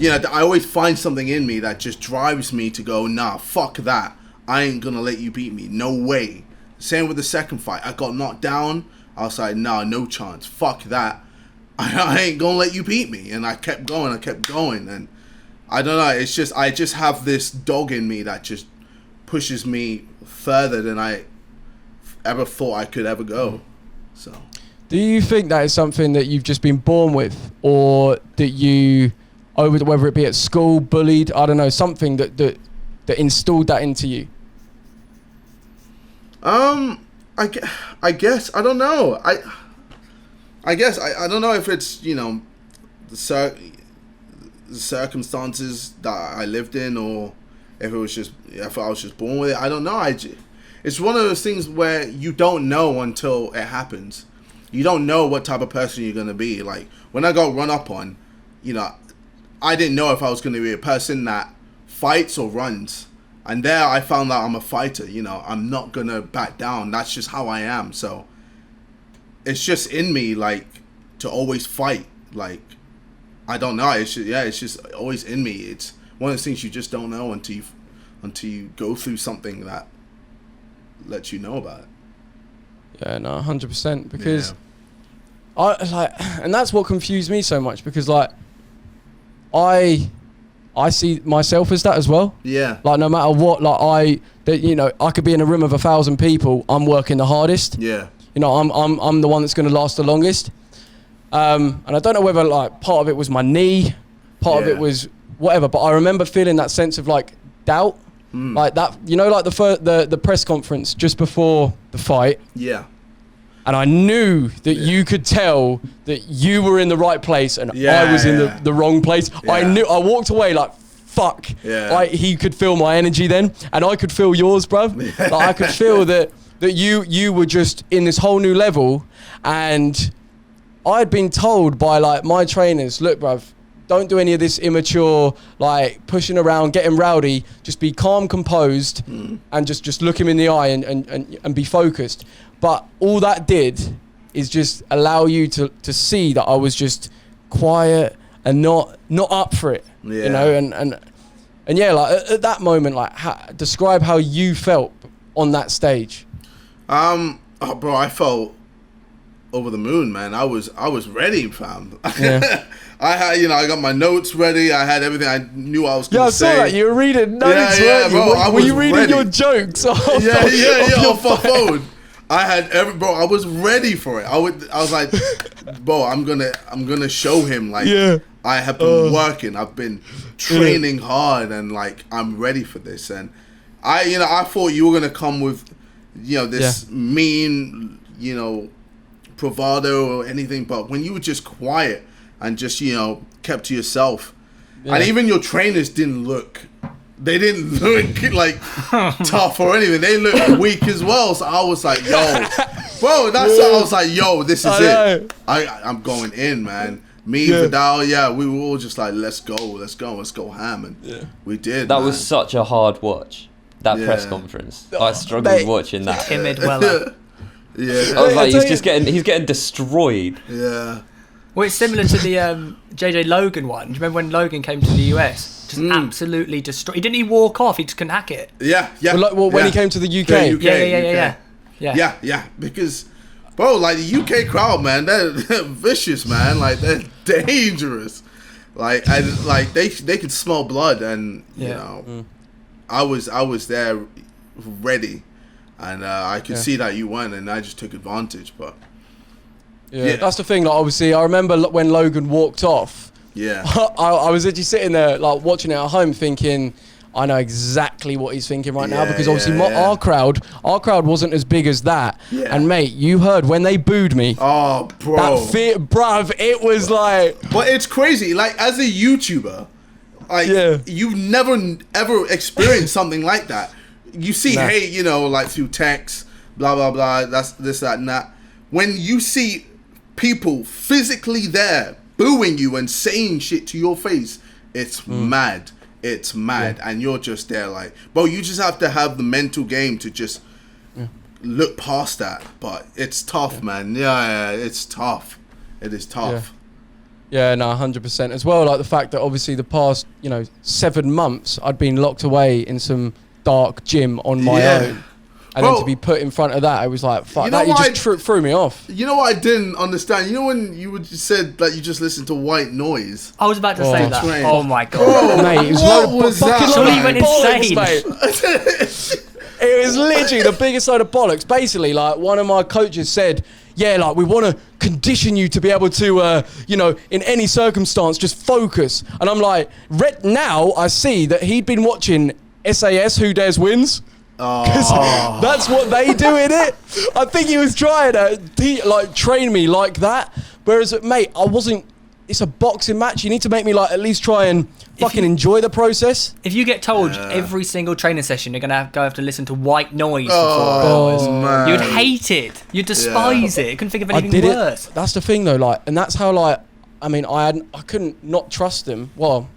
I always find something in me that just drives me to go, nah, fuck that. I ain't gonna let you beat me. No way. Same with the second fight. I got knocked down. I was like, nah, no chance. Fuck that. I ain't gonna let you beat me. And I kept going. And I don't know. It's just, I just have this dog in me that just pushes me further than I ever thought I could ever go. So, do you think that is something that you've just been born with, or that you, whether it be at school, bullied, I don't know, something that installed that into you? I guess, I don't know. I guess, I don't know if it's, the circumstances that I lived in, or if I was just born with it. I don't know. It's one of those things where you don't know until it happens. You don't know what type of person you're going to be. Like, when I got run up on, I didn't know if I was going to be a person that fights or runs. And there I found out I'm a fighter. I'm not going to back down. That's just how I am. So it's just in me, like, to always fight. Like, I don't know. It's just always in me. It's one of those things you just don't know until you go through something that lets you know about it. Yeah, no, 100%. Because and that's what confused me so much, because like I see myself as that as well. Yeah. Like, no matter what, like I could be in a room of 1,000 people. I'm working the hardest. Yeah. I'm the one that's going to last the longest. And I don't know whether like part of it was my knee, part of it was whatever. But I remember feeling that sense of like doubt, like that. Like the press conference just before the fight. Yeah. And I knew that you could tell that you were in the right place and I was in the wrong place. Yeah. I walked away like, fuck. Yeah. He could feel my energy then, and I could feel yours, bruv. Yeah. Like, I could feel that you were just in this whole new level. And I'd been told by like my trainers, look, bruv, don't do any of this immature, like pushing around, getting rowdy. Just be calm, composed, and just look him in the eye and be focused. But all that did is just allow you to see that I was just quiet and not up for it. Yeah. And yeah, like at that moment, like describe how you felt on that stage. Bro, I felt over the moon, man. I was ready, fam. Yeah. I had, I got my notes ready. I had everything. I knew I was going to say. Yeah, I saw that. You were reading notes, weren't you? Bro, were you reading ready. Your jokes? Off off my phone. I had I was ready for it. I was like, bro, I'm gonna show him, like, I have been working. I've been training hard, and like I'm ready for this. And I thought you were gonna come with, this mean, bravado or anything. But when you were just quiet and just kept to yourself, and even your trainers didn't look like tough or anything. They looked weak as well. So I was like, yo, bro, I was like, yo, this is it. I'm going in, man. Me, Vidal, we were all just like, let's go ham. And we did. That was such a hard watch, that press conference. I struggled watching that. Timid Weller. I was like, he's getting destroyed. Yeah. Well, it's similar to the JJ Logan one. Do you remember when Logan came to the US? Just absolutely destroyed. He didn't walk off. He just couldn't hack it. Yeah. When he came to the UK. Yeah. Because, bro, like the UK crowd, man, they're vicious, man. Like they're dangerous. Like they could smell blood, and I was there ready, and I could see that you won, and I just took advantage, but. Yeah, that's the thing. Like, obviously, I remember when Logan walked off. Yeah, I was actually sitting there, like, watching it at home, thinking, I know exactly what he's thinking right now, because obviously our crowd wasn't as big as that. Yeah. And mate, you heard when they booed me. Oh, bro, bruv, it was like. But it's crazy. Like, as a YouTuber, like you've never ever experienced something like that. You see hate, like through text, blah blah blah. That's this, that, and that. When you see people physically there booing you and saying shit to your face, it's mad. It's mad. And you're just there like, bro, you just have to have the mental game to just look past that. But it's tough, man. Yeah, it's tough. It is tough. Yeah, no, 100% as well. Like the fact that obviously the past, 7 months, I'd been locked away in some dark gym on my own. And then to be put in front of that, I was like, fuck, that just threw me off. You know what I didn't understand? You know when you said that you just listened to white noise? I was about to say that. Train. Oh my God. Bro, mate, it was what was that? Surely you went insane. It was literally the biggest load of bollocks. Basically, like, one of my coaches said, yeah, like, we want to condition you to be able to, in any circumstance, just focus. And I'm like, now I see that he'd been watching SAS, Who Dares Wins. Because that's what they do in it. I think he was trying to train me like that. Whereas, mate, I wasn't. It's a boxing match. You need to make me at least try and fucking enjoy the process. If you get told every single training session you're gonna have to listen to white noise for 4 hours, man. You'd hate it. You'd despise it. You couldn't think of anything worse. That's the thing though. And that's how I couldn't not trust them. Well,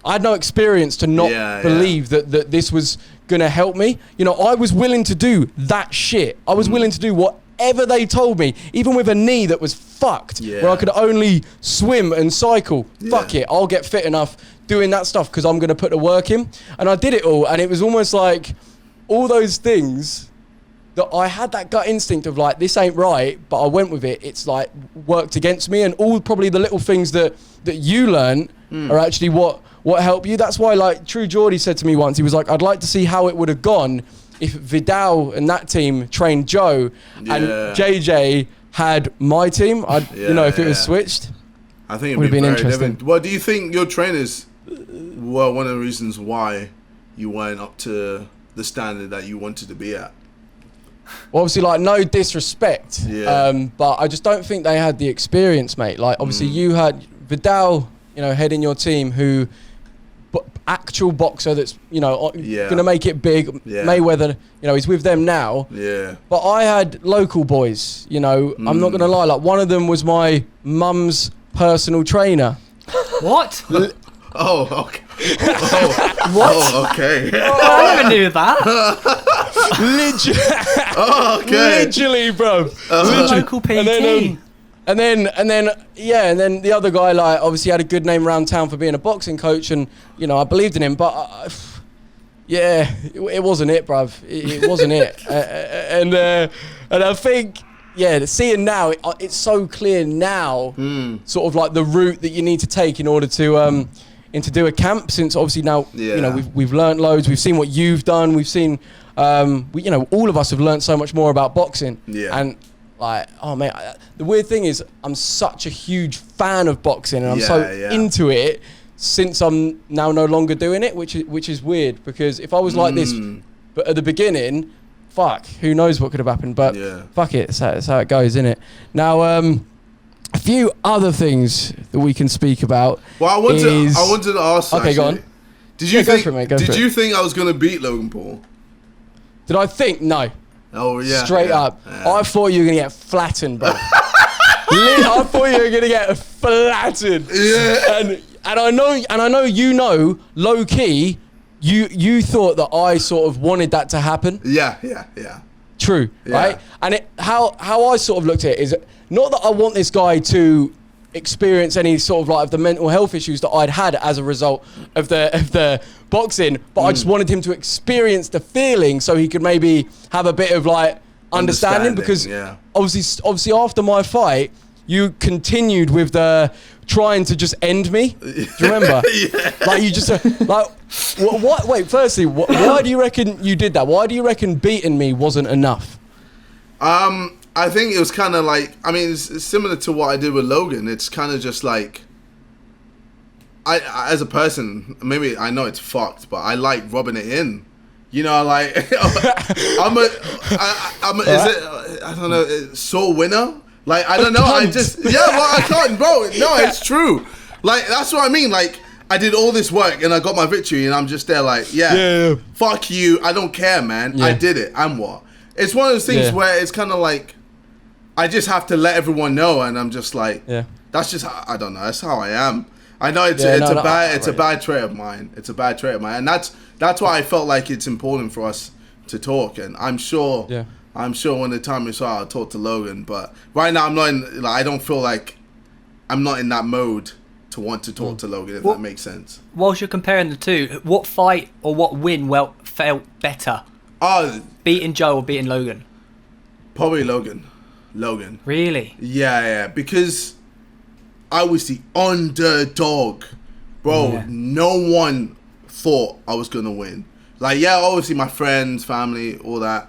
I had no experience to not believe that this was gonna help me. I was willing to do that shit. I was willing to do whatever they told me, even with a knee that was fucked, where I could only swim and cycle. Fuck it, I'll get fit enough doing that stuff because I'm gonna put the work in. And I did it all, and it was almost like all those things that I had that gut instinct of this ain't right, but I went with it. It's worked against me, and all probably the little things that you learn are actually what helped you. That's why True Geordie said to me once, he was like, I'd like to see how it would have gone if Vidal and that team trained Joe and JJ had my team. If it was switched, I think it would have been interesting. Different. Well, do you think your trainers were one of the reasons why you weren't up to the standard that you wanted to be at? Well, obviously, no disrespect, but I just don't think they had the experience, mate. Obviously, you had Vidal, heading your team, who actual boxer that's gonna make it big. Mayweather, he's with them now. But I had local boys. I'm not gonna lie. One of them was my mum's personal trainer. What? Oh, okay. What? Oh, okay. I never knew that. Literally. Oh, okay. Literally, bro. Literally. Local PT. And then the other guy obviously had a good name around town for being a boxing coach, and I believed in him, but it wasn't it, bruv. It wasn't it. And I think seeing now, it's so clear now, sort of the route that you need to take in order to do a camp. Since obviously now we've learnt loads. We've seen what you've done. We've seen all of us have learnt so much more about boxing. And the weird thing is I'm such a huge fan of boxing, and I'm into it since I'm now no longer doing it, which is weird, because if I was like this but at the beginning, fuck, who knows what could have happened, but fuck it, that's how it goes, isn't it? Now a few other things that we can speak about. Well, I wanted to ask, okay, go on. Did you think I was going to beat Logan Paul? Did I think? No. Oh, yeah. Straight up. I thought you were going to get flattened, bro. I thought you were going to get flattened. Yeah. And I know, low key, you thought that I sort of wanted that to happen. Yeah. True, right? And how I sort of looked at it is not that I want this guy to experience any sort of the mental health issues that I'd had as a result of the boxing, but I just wanted him to experience the feeling so he could maybe have a bit of understanding, because obviously after my fight you continued with the trying to just end me. Do you remember? You just what? Wait, firstly, why do you reckon you did that? Why do you reckon beating me wasn't enough? I think it was kind of it's similar to what I did with Logan. It's kind of just I as a person, maybe I know it's fucked, but I like rubbing it in. I don't know, sore winner. I don't know. I just I can't, bro. No, it's true. That's what I mean. I did all this work and I got my victory, and I'm just there fuck you. I don't care, man. I did it. And what? It's one of those things where it's kind of I just have to let everyone know, and I'm just that's just how, I don't know. That's how I am. I know it's a bad trait of mine. It's a bad trait of mine, and that's why I felt like it's important for us to talk. And I'm sure when the time is right, I'll talk to Logan. But right now, I'm not in. I don't feel like I'm not in that mode to want to talk to Logan, if that makes sense. Whilst you're comparing the two, what fight or what win felt better? Beating Joe or beating Logan? Probably Logan. Really? Yeah, because I was the underdog. Bro, no one thought I was going to win. Like, yeah, obviously my friends, family, all that.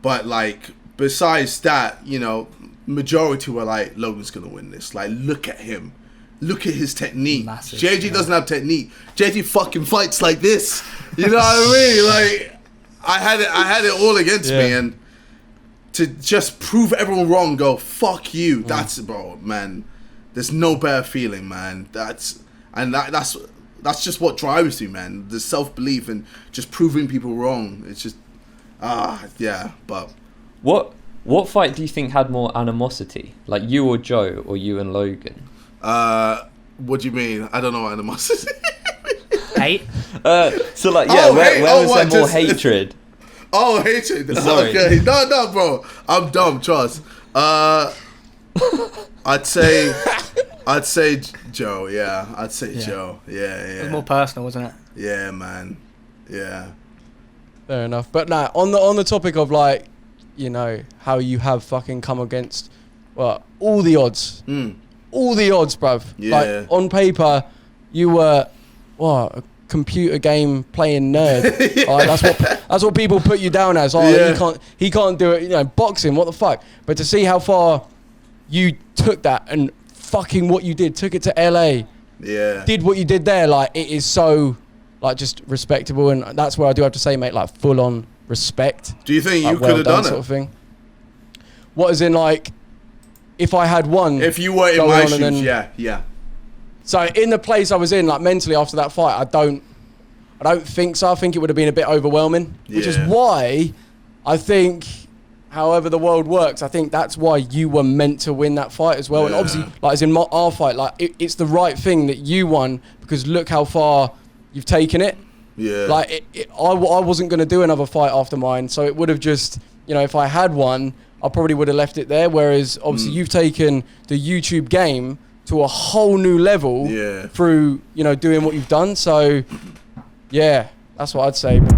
But, like, besides that, you know, majority were like, Logan's going to win this. Like, look at him. Look at his technique. Massive, JJ doesn't have technique. JJ fucking fights like this. You know what I mean? Like, I had it all against me, and to just prove everyone wrong, go fuck you. That's bro, man. There's no better feeling, man. That's just what drives you, man. The self-belief and just proving people wrong. It's just But what fight do you think had more animosity, like you or Joe, or you and Logan? What do you mean? I don't know what animosity. Hate. So like, where was there more hatred? Oh, hatred. Sorry. Okay. No, bro. I'm dumb. Trust. I'd say Joe. Yeah, I'd say Joe. Yeah. It was more personal, wasn't it? Yeah, man. Yeah. Fair enough. But nah, on the topic of like, you know, how you have fucking come against, well, all the odds. All the odds, bruv. Yeah. Like, on paper, you were, a computer game playing nerd. That's what people put you down as. He can't do it. You know, boxing, what the fuck? But to see how far you took that and fucking what you did, took it to LA. Yeah. Did what you did there, like, it is so, like, just respectable. And that's where I do have to say, mate, like, full on respect. Do you think like, you could have done it? Sort of thing. What is in, like, if I had won. If you were in my shoes, yeah. So in the place I was in, like mentally after that fight, I don't think so. I think it would have been a bit overwhelming, which is why I think, however the world works, I think that's why you were meant to win that fight as well. And obviously, like as in our fight, like it's the right thing that you won, because look how far you've taken it. Yeah. Like I wasn't going to do another fight after mine, so it would have just, you know, if I had won, I probably would have left it there. Whereas obviously you've taken the YouTube game to a whole new level through, you know, doing what you've done. So yeah, that's what I'd say. But